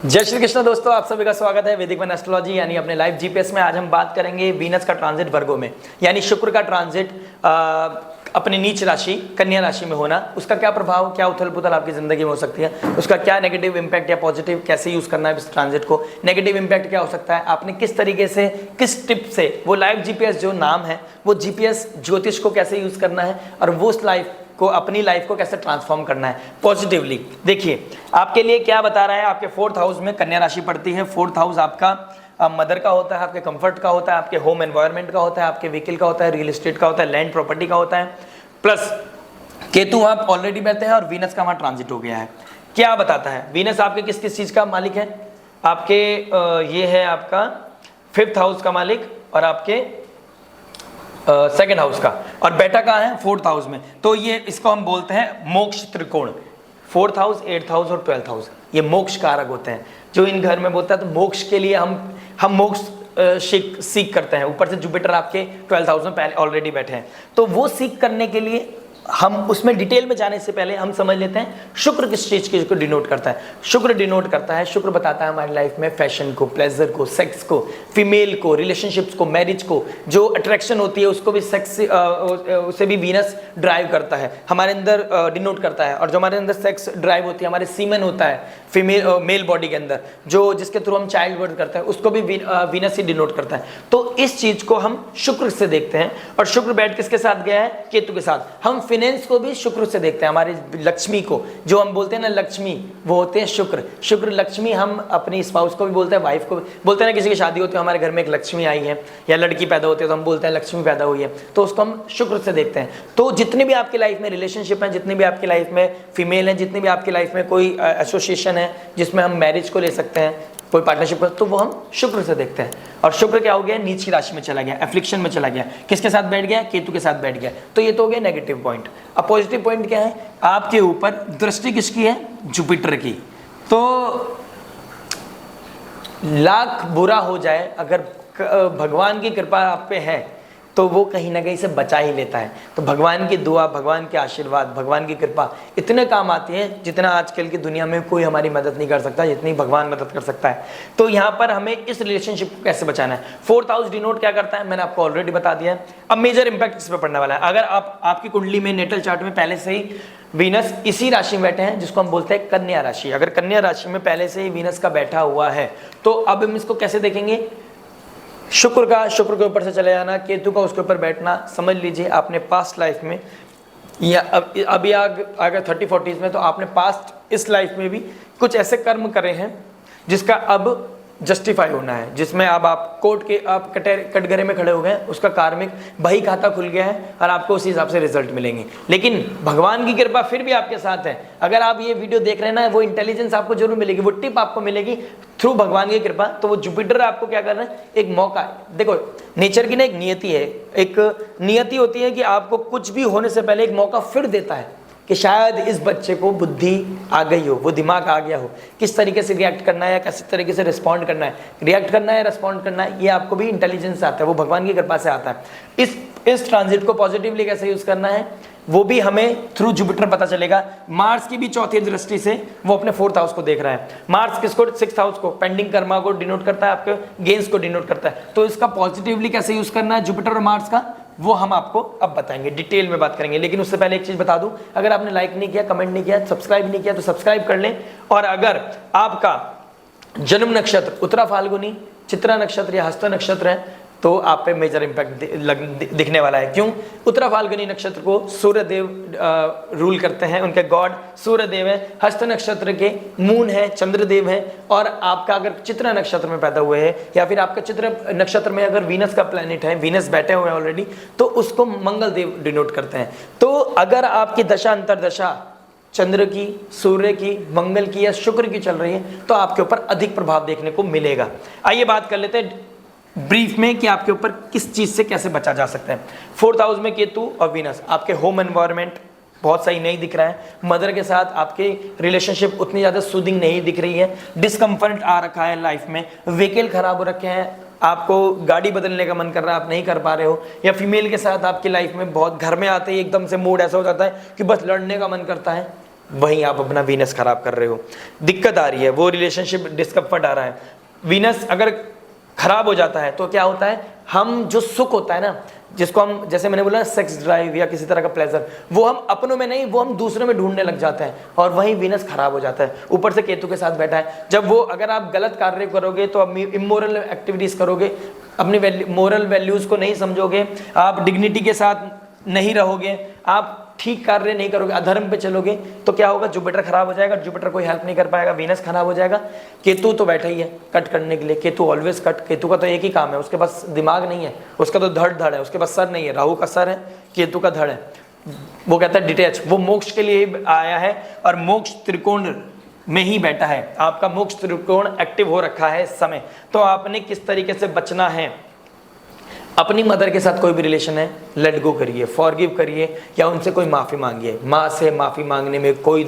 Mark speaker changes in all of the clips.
Speaker 1: जय श्री कृष्ण दोस्तों, आप सभी का स्वागत है वैदिक वन एस्ट्रोलॉजी यानी अपने लाइव जीपीएस में। आज हम बात करेंगे वीनस का ट्रांजिट वर्गों में, यानी शुक्र का ट्रांजिट अपनी नीच राशि कन्या राशि में होना, उसका क्या प्रभाव, क्या उथल पुथल आपकी जिंदगी में हो सकती है, उसका क्या नेगेटिव इंपैक्ट या पॉजिटिव, कैसे यूज करना है इस ट्रांजिट को। नेगेटिव इंपैक्ट क्या हो सकता है, आपने किस तरीके से, किस टिप से, वो लाइव जीपीएस जो नाम है वो जीपीएस ज्योतिष को कैसे यूज करना है और वो उस लाइफ को, अपनी लाइफ को कैसे ट्रांसफॉर्म करना है पॉजिटिवली। देखिए आपके लिए क्या बता रहा है, आपके 4th हाउस में कन्या राशि पड़ती है। 4th हाउस आपका मदर का होता है, आपके कंफर्ट का होता है, आपके होम एनवायरनमेंट का होता है, आपके व्हीकल का होता है, रियल एस्टेट का होता है, लैंड प्रॉपर्टी का होता है। प्लस केतु वहां ऑलरेडी बैठते हैं और वीनस का वहां ट्रांजिट हो गया है। क्या बताता है, वीनस आपके किस किस चीज का मालिक है, आपके ये है आपका 5th हाउस का मालिक और आपके 2nd हाउस का, और बेटा कहाँ है 4th हाउस में। तो ये इसको हम बोलते हैं मोक्ष त्रिकोण। 4th हाउस, 8th हाउस और 12th हाउस ये मोक्ष कारक होते हैं। जो इन घर में बोलता है तो मोक्ष के लिए हम मोक्ष सीख करते हैं। ऊपर से जुपिटर आपके 12th हाउस में पहले ऑलरेडी बैठे हैं, तो वो सीख करने के लिए हम उसमें डिटेल में जाने से पहले हम समझ लेते हैं शुक्र किस चीज को डिनोट करता है। शुक्र डिनोट करता है, शुक्र बताता है हमारी लाइफ में फैशन को, प्लेजर को, सेक्स को, फीमेल को, रिलेशनशिप्स को, मैरिज को, जो अट्रैक्शन होती है उसको भी सेक्स उसे भी वीनस ड्राइव करता है, हमारे अंदर डिनोट करता है। और जो हमारे अंदर सेक्स ड्राइव होती है, हमारे सीमन होता है फीमेल मेल बॉडी के अंदर, जो जिसके थ्रू हम चाइल्ड बर्थ करते हैं, उसको भी वीनस ही डिनोट करता है। तो इस चीज को हम शुक्र से देखते हैं। और शुक्र बैठ किसके साथ गया है, केतु के साथ। हम फाइनेंस को भी शुक्र से देखते हैं, हमारी लक्ष्मी को, जो हम बोलते हैं ना लक्ष्मी, वो होते हैं शुक्र। शुक्र लक्ष्मी हम अपनी स्पाउस को भी बोलते हैं, वाइफ को भी बोलते हैं ना। किसी की शादी होती है, हमारे घर में एक लक्ष्मी आई है या लड़की पैदा होती है तो हम बोलते हैं लक्ष्मी पैदा हुई है, तो उसको हम शुक्र से देखते हैं। तो जितनी भी आपकी लाइफ में रिलेशनशिप है, जितनी भी आपकी लाइफ में फीमेल है, जितनी भी आपकी लाइफ में कोई एसोसिएशन है जिसमें हम मैरिज को ले सकते हैं, कोई पार्टनरशिप, तो वो हम शुक्र से देखते हैं। और शुक्र क्या हो गया, नीच की राशि में चला गया, एफ्लिक्शन में चला गया। किसके साथ बैठ गया, केतु के साथ बैठ गया। तो ये तो हो गया नेगेटिव पॉइंट। अब पॉजिटिव पॉइंट क्या है, आपके ऊपर दृष्टि किसकी है, जुपिटर की। तो लाख बुरा हो जाए, अगर भगवान की कृपा आप पे है तो वो कहीं ना कहीं से बचा ही लेता है। तो भगवान की दुआ, भगवान के आशीर्वाद, भगवान की कृपा इतने काम आती है जितना आजकल की दुनिया में कोई हमारी मदद नहीं कर सकता, जितनी भगवान मदद कर सकता है। तो यहाँ पर हमें इस रिलेशनशिप को कैसे बचाना है। 4th हाउस डिनोट क्या करता है, मैंने आपको ऑलरेडी बता दिया है। अब मेजर इंपैक्ट इस पर पड़ने वाला है। अगर आपकी कुंडली में नेटल चार्ट में पहले से ही वीनस इसी राशि में बैठे हैं, जिसको हम बोलते हैं कन्या राशि, अगर कन्या राशि में पहले से ही वीनस का बैठा हुआ है, तो अब हम इसको कैसे देखेंगे। शुक्र के ऊपर से चले जाना, केतु का उसके ऊपर बैठना। समझ लीजिए आपने पास्ट लाइफ में या अभी अगर 30-40s में, तो आपने पास्ट इस लाइफ में भी कुछ ऐसे कर्म करे हैं जिसका अब जस्टिफाई होना है, जिसमें अब आप कोर्ट के आप कटघरे में खड़े हो गए, उसका कार्मिक बही खाता खुल गया है और आपको उसी हिसाब से रिजल्ट मिलेंगे। लेकिन भगवान की कृपा फिर भी आपके साथ है। अगर आप ये वीडियो देख रहे हैं ना, वो इंटेलिजेंस आपको जरूर मिलेगी, वो टिप आपको मिलेगी थ्रू भगवान की कृपा। तो वो जुपिटर आपको क्या करना है, एक मौका है। देखो नेचर की ना एक नियति है, एक नियति होती है कि आपको कुछ भी होने से पहले एक मौका फिर देता है कि शायद इस बच्चे को बुद्धि आ गई हो, वो दिमाग आ गया हो, किस तरीके से रिएक्ट करना है या किस तरीके से रिस्पॉन्ड करना है, रिएक्ट करना है, रिस्पॉन्ड करना है, ये आपको भी इंटेलिजेंस आता है, वो भगवान की कृपा से आता है। इस ट्रांजिट को पॉजिटिवली कैसे यूज करना है वो भी हमें थ्रू जुपिटर पता चलेगा। मार्स की भी चौथी दृष्टि से वो अपने 4th हाउस को देख रहा है। मार्स किसको, 6th हाउस को, पेंडिंग कर्मा को डिनोट करता है, आपके गेन्स को डिनोट करता है। तो इसका पॉजिटिवली कैसे यूज करना है जुपिटर और मार्स का, वो हम आपको अब बताएंगे, डिटेल में बात करेंगे। लेकिन उससे पहले एक चीज बता दूं, अगर आपने लाइक नहीं किया, कमेंट नहीं किया, सब्सक्राइब नहीं किया तो सब्सक्राइब कर लें। और अगर आपका जन्म नक्षत्र उत्तरा फाल्गुनी, चित्रा नक्षत्र या हस्त नक्षत्र है तो आप पे मेजर इंपैक्ट दिखने वाला है। क्यों, उत्तरा फाल्गुनी नक्षत्र को सूर्य देव रूल करते हैं, उनके गॉड सूर्य देव है। हस्त नक्षत्र के मून है, चंद्र देव है। और आपका अगर चित्रा नक्षत्र में पैदा हुए हैं या फिर आपका चित्र नक्षत्र में अगर वीनस का प्लैनेट है, वीनस बैठे हुए हैं ऑलरेडी, तो उसको मंगल देव डिनोट करते हैं। तो अगर आपकी दशा अंतरदशा चंद्र की, सूर्य की, मंगल की या शुक्र की चल रही है तो आपके ऊपर अधिक प्रभाव देखने को मिलेगा। आइए बात कर लेते हैं ब्रीफ में कि आपके ऊपर किस चीज से कैसे बचा जा सकता है। 4th हाउस में केतु और वीनस, आपके होम एनवायरनमेंट बहुत सही नहीं दिख रहा है, मदर के साथ आपके रिलेशनशिप उतनी ज्यादा सूदिंग नहीं दिख रही है, डिस्कम्फर्ट आ रखा है लाइफ में, व्हीकल खराब हो रखे हैं, आपको गाड़ी बदलने का मन कर रहा है, आप नहीं कर पा रहे हो, या फीमेल के साथ आपकी लाइफ में बहुत घर में आते ही एकदम से मूड ऐसा हो जाता है कि बस लड़ने का मन करता है, वहीं आप अपना वीनस खराब कर रहे हो। दिक्कत आ रही है, वो रिलेशनशिप डिस्कम्फर्ट आ रहा है। वीनस अगर खराब हो जाता है तो क्या होता है, हम जो सुख होता है ना, जिसको हम, जैसे मैंने बोला सेक्स ड्राइव या किसी तरह का प्लेजर, वो हम अपनों में नहीं, वो हम दूसरों में ढूंढने लग जाते हैं और वहीं वीनस खराब हो जाता है। ऊपर से केतु के साथ बैठा है, जब वो, अगर आप गलत कार्य करोगे तो आप इमोरल एक्टिविटीज करोगे, अपनी मोरल वैल्यूज को नहीं समझोगे, आप डिग्निटी के साथ नहीं रहोगे, आप ठीक कार्य नहीं करोगे, अधर्म पे चलोगे, तो क्या होगा, जुपिटर खराब हो जाएगा, जुपिटर कोई हेल्प नहीं कर पाएगा, वीनस खराब हो जाएगा। केतु तो बैठा ही है कट करने के लिए, केतु ऑलवेज कट, केतु का तो एक ही काम है, उसके पास दिमाग नहीं है, उसका तो धड़ है, उसके पास सर नहीं है। राहु का सर है, केतु का धड़ है। वो कहता है डिटैच, वो मोक्ष के लिए आया है और मोक्ष त्रिकोण में ही बैठा है। आपका मोक्ष त्रिकोण एक्टिव हो रखा है इस समय, तो आपने किस तरीके से बचना है। अपनी मदर के साथ कोई भी रिलेशन है, लेट गो करिए, फॉरगिव करिए, या उनसे कोई माफ़ी मांगिए। माँ से माफ़ी मांगने में कोई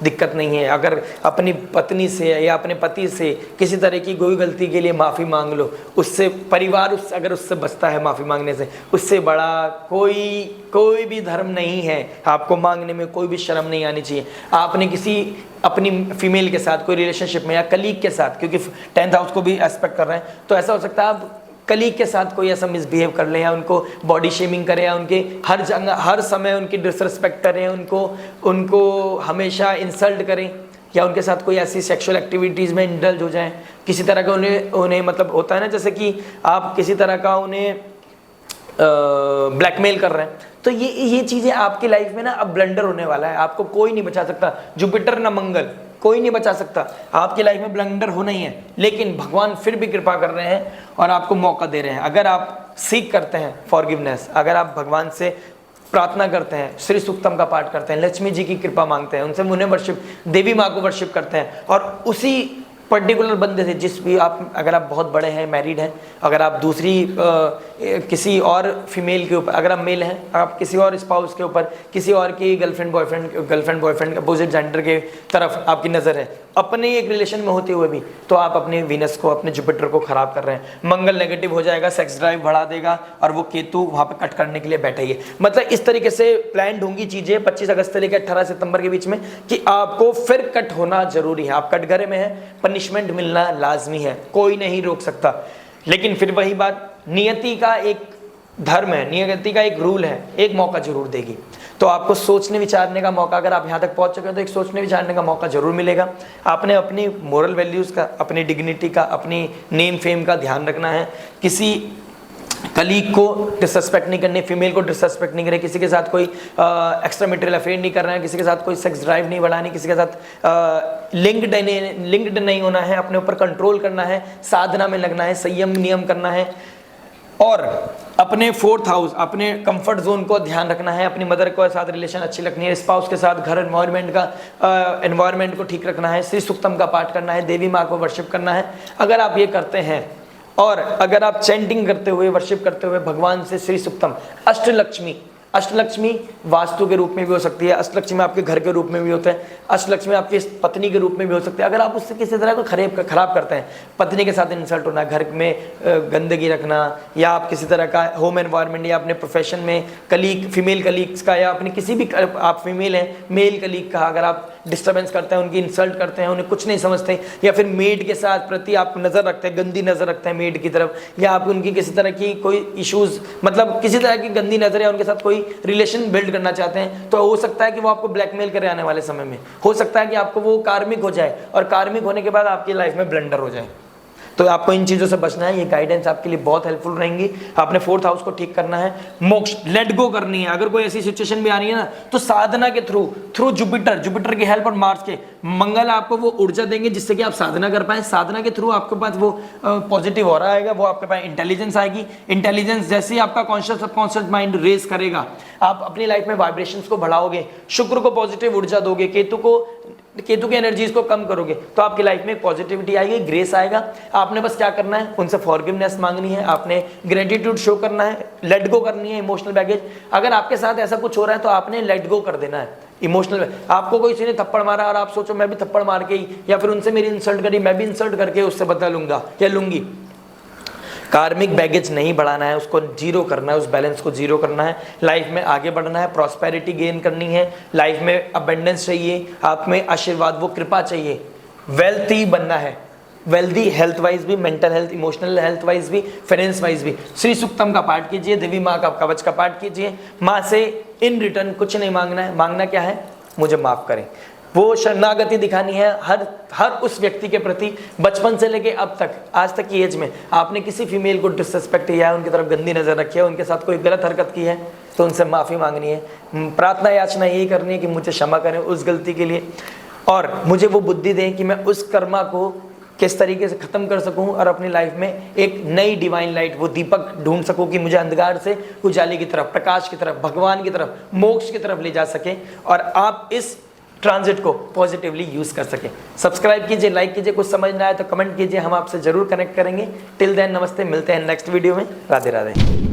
Speaker 1: दिक्कत नहीं है। अगर अपनी पत्नी से या अपने पति से किसी तरह की कोई गलती के लिए माफ़ी मांग लो, उससे परिवार अगर उससे बचता है माफ़ी मांगने से, उससे बड़ा कोई भी धर्म नहीं है। आपको मांगने में कोई भी शर्म नहीं आनी चाहिए। आपने किसी अपनी फीमेल के साथ कोई रिलेशनशिप में या कलीग के साथ, क्योंकि 10th हाउस को भी एस्पेक्ट कर रहे हैं, तो ऐसा हो सकता है आप कलीग के साथ कोई ऐसा मिसबिहेव कर लें, या उनको बॉडी शेमिंग करें, या उनके हर जगह हर समय उनकी डिसरिस्पेक्ट करें, उनको हमेशा इंसल्ट करें, या उनके साथ कोई ऐसी सेक्सुअल एक्टिविटीज़ में इंडल्ज हो जाएं, किसी तरह का उन्हें मतलब होता है ना, जैसे कि आप किसी तरह का उन्हें ब्लैकमेल कर रहे हैं, तो ये चीज़ें आपकी लाइफ में ना अब ब्लंडर होने वाला है। आपको कोई नहीं बचा सकता, जुपिटर ना मंगल, कोई नहीं बचा सकता। आपकी लाइफ में ब्लंडर होना ही है, लेकिन भगवान फिर भी कृपा कर रहे हैं और आपको मौका दे रहे हैं। अगर आप सीख करते हैं फॉरगिवनेस, अगर आप भगवान से प्रार्थना करते हैं, श्री सूक्तम का पाठ करते हैं, लक्ष्मी जी की कृपा मांगते हैं, उनसे उन्हें वर्शिप, देवी माँ को वर्शिप करते हैं, और उसी पर्टिकुलर बंदे से, जिस भी आप, अगर आप बहुत बड़े हैं, मैरिड हैं, अगर आप दूसरी किसी और फीमेल के ऊपर, अगर आप मेल हैं, आप किसी और स्पाउस के ऊपर, किसी और की गर्लफ्रेंड बॉयफ्रेंड अपोजिट जेंडर के तरफ आपकी नज़र है, अपने एक रिलेशन में होते हुए भी, तो आप अपने वीनस को, अपने जुपिटर को खराब कर रहे हैं। मंगल नेगेटिव हो जाएगा, सेक्स ड्राइव बढ़ा देगा, और वो केतु वहाँ पे कट करने के लिए बैठा ही है। मतलब इस तरीके से प्लान होंगी चीज़ें 25 अगस्त से लेकर 18 सितंबर के बीच में, कि आपको फिर कट होना जरूरी है। आप कटघरे में हैं, पनिशमेंट मिलना लाजमी है, कोई नहीं रोक सकता। लेकिन फिर वही बात, नियति का एक धर्म है, नियति का एक रूल है, एक मौका जरूर देगी। तो आपको सोचने विचारने का मौका, अगर आप यहाँ तक पहुँच चुके हैं तो एक सोचने विचारने का मौका जरूर मिलेगा। आपने अपनी मोरल वैल्यूज़ का, अपनी डिग्निटी का, अपनी नेम फेम का ध्यान रखना है। किसी कलीग को डिसरेस्पेक्ट नहीं करनी, फीमेल को डिसरेस्पेक्ट नहीं करनी, किसी के साथ कोई एक्स्ट्रा मटेरियल अफेयर नहीं करना है, किसी के साथ कोई सेक्स ड्राइव नहीं बढ़ानी, किसी के साथ लिंक्ड नहीं होना है, अपने ऊपर कंट्रोल करना है, साधना में लगना है, संयम नियम करना है, और अपने 4th हाउस, अपने कंफर्ट जोन को ध्यान रखना है, अपनी मदर के साथ रिलेशन अच्छी रखनी है, स्पाउस के साथ घर एनवायरनमेंट को ठीक रखना है, श्री सूक्तम का पाठ करना है, देवी माँ को वर्शिप करना है। अगर आप ये करते हैं, और अगर आप चैंटिंग करते हुए, वर्शिप करते हुए भगवान से श्री सूक्तम, अष्टलक्ष्मी वास्तु के रूप में भी हो सकती है, अष्टलक्ष्मी आपके घर के रूप में भी होते हैं, अष्टलक्ष्मी आपकी पत्नी के रूप में भी हो सकती है। अगर आप उससे किसी तरह को खराब करते हैं, पत्नी के साथ इंसल्ट होना, घर में गंदगी रखना, या आप किसी तरह का होम एनवायरनमेंट, या अपने प्रोफेशन में कलीग, फीमेल कलीग्स का, या अपने किसी भी, आप फीमेल हैं, मेल कलीग का अगर आप डिस्टर्बेंस करते हैं, उनकी इंसल्ट करते हैं, उन्हें कुछ नहीं समझते, या फिर मेड के साथ प्रति आप नज़र रखते हैं, गंदी नज़र रखते हैं मेड की तरफ, या आप उनकी किसी तरह की कोई इश्यूज़, मतलब किसी तरह की गंदी नज़र, या उनके साथ कोई रिलेशन बिल्ड करना चाहते हैं, तो हो सकता है कि वो आपको ब्लैकमेल करे आने वाले समय में। हो सकता है कि आपको वो कार्मिक हो जाए, और कार्मिक होने के बाद आपकी लाइफ में ब्लंडर हो जाए। तो आपको इन चीज़ों से बचना है। ये गाइडेंस आपके लिए बहुत हेल्पफुल रहेंगी। आपने 4th हाउस को ठीक करना है, मोक्ष लेट गो करनी है। अगर कोई ऐसी सिचुएशन भी आ रही है ना, तो साधना के थ्रू जुपिटर की हेल्प और मार्स के, मंगल आपको वो ऊर्जा देंगे जिससे कि आप साधना कर पाए। साधना के थ्रू आपके पास वो पॉजिटिव हो रहा आएगा, वो आपके पास इंटेलिजेंस आएगी। इंटेलिजेंस जैसे ही आपका कॉन्शियस सबकॉन्शियस माइंड रेस करेगा, आप अपनी लाइफ में वाइब्रेशंस को बढ़ाओगे, शुक्र को पॉजिटिव ऊर्जा दोगे, केतु की एनर्जीज को कम करोगे, तो आपकी लाइफ में पॉजिटिविटी आएगी, ग्रेस आएगा। आपने बस क्या करना है, उनसे फॉरगिवनेस मांगनी है, आपने ग्रेटिट्यूड शो करना है, लेट गो करनी है इमोशनल बैगेज। अगर आपके साथ ऐसा कुछ हो रहा है तो आपने लेट गो कर देना है इमोशनल। आपको कोई किसी ने थप्पड़ मारा और आप सोचो मैं भी थप्पड़ मार के ही, या फिर उनसे मेरी इंसल्ट करी, मैं भी इंसल्ट करके उससे बदला लूंगा या लूंगी, कार्मिक बैगेज नहीं बढ़ाना है, उसको जीरो करना है, उस बैलेंस को जीरो करना है, लाइफ में आगे बढ़ना है, प्रॉस्पेरिटी गेन करनी है, लाइफ में अबंडेंस चाहिए, आप में आशीर्वाद, वो कृपा चाहिए, वेल्थी बनना है, वेल्दी हेल्थ वाइज भी, mental health, emotional health wise भी, फाइनेंस वाइज भी। श्री सूक्तम का पाठ कीजिए, देवी माँ का कवच का पाठ कीजिए। माँ से इन रिटर्न कुछ नहीं मांगना है, मांगना क्या है, मुझे माफ़ करें। वो शरणागति दिखानी है हर उस व्यक्ति के प्रति, बचपन से लेके अब तक, आज तक की एज में आपने किसी फीमेल को डिसरिस्पेक्ट किया है, उनकी तरफ गंदी नज़र रखी है, उनके साथ कोई गलत हरकत की है, तो उनसे माफ़ी मांगनी है, प्रार्थना याचना यही करनी है कि मुझे क्षमा करें उस गलती के लिए, और मुझे वो बुद्धि दें कि मैं उस कर्मा को किस तरीके से ख़त्म कर सकूं और अपनी लाइफ में एक नई डिवाइन लाइट, वो दीपक ढूंढ सकूं कि मुझे अंधकार से उजाले की तरफ, प्रकाश की तरफ, भगवान की तरफ, मोक्ष की तरफ ले जा सके, और आप इस ट्रांजिट को पॉजिटिवली यूज़ कर सकें। सब्सक्राइब कीजिए, लाइक कीजिए, कुछ समझ ना आए तो कमेंट कीजिए, हम आपसे ज़रूर कनेक्ट करेंगे। टिल देन नमस्ते, मिलते हैं नेक्स्ट वीडियो में। राधे राधे।